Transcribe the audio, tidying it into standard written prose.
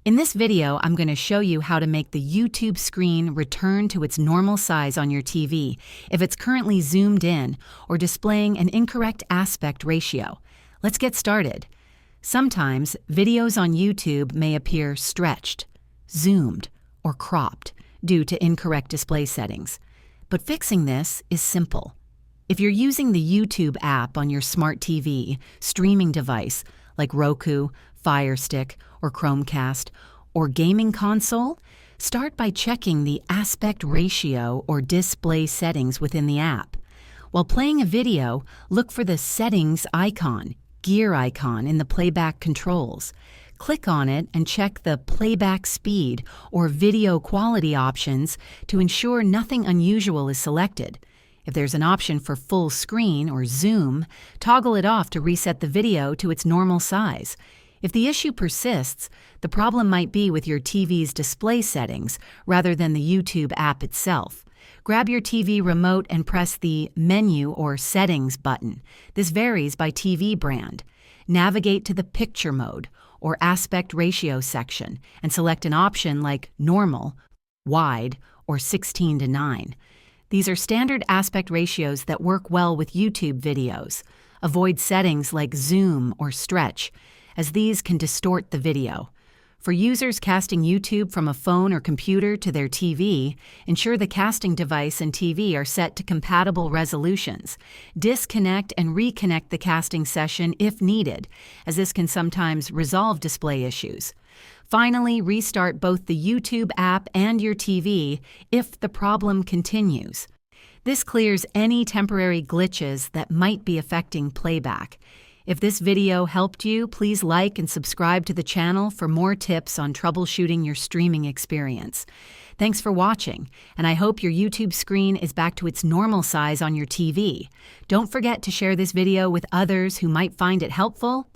In this video, I'm going to show you how to make the YouTube screen return to its normal size on your TV if it's currently zoomed in or displaying an incorrect aspect ratio. Let's get started. Sometimes videos on YouTube may appear stretched, zoomed, or cropped due to incorrect display settings. But fixing this is simple. If you're using the YouTube app on your smart TV, streaming device like Roku, Fire Stick, or Chromecast, or gaming console, start by checking the aspect ratio or display settings within the app. While playing a video, look for the settings icon, gear icon in the playback controls. Click on it and check the playback speed or video quality options to ensure nothing unusual is selected. If there's an option for full screen or zoom, toggle it off to reset the video to its normal size. If the issue persists, the problem might be with your TV's display settings rather than the YouTube app itself. Grab your TV remote and press the Menu or Settings button. This varies by TV brand. Navigate to the Picture Mode or Aspect Ratio section and select an option like Normal, Wide, or 16:9. These are standard aspect ratios that work well with YouTube videos. Avoid settings like Zoom or Stretch, as these can distort the video. For users casting YouTube from a phone or computer to their TV, ensure the casting device and TV are set to compatible resolutions. Disconnect and reconnect the casting session if needed, as this can sometimes resolve display issues. Finally, restart both the YouTube app and your TV if the problem continues. This clears any temporary glitches that might be affecting playback. If this video helped you, please like and subscribe to the channel for more tips on troubleshooting your streaming experience. Thanks for watching, and I hope your YouTube screen is back to its normal size on your TV. Don't forget to share this video with others who might find it helpful.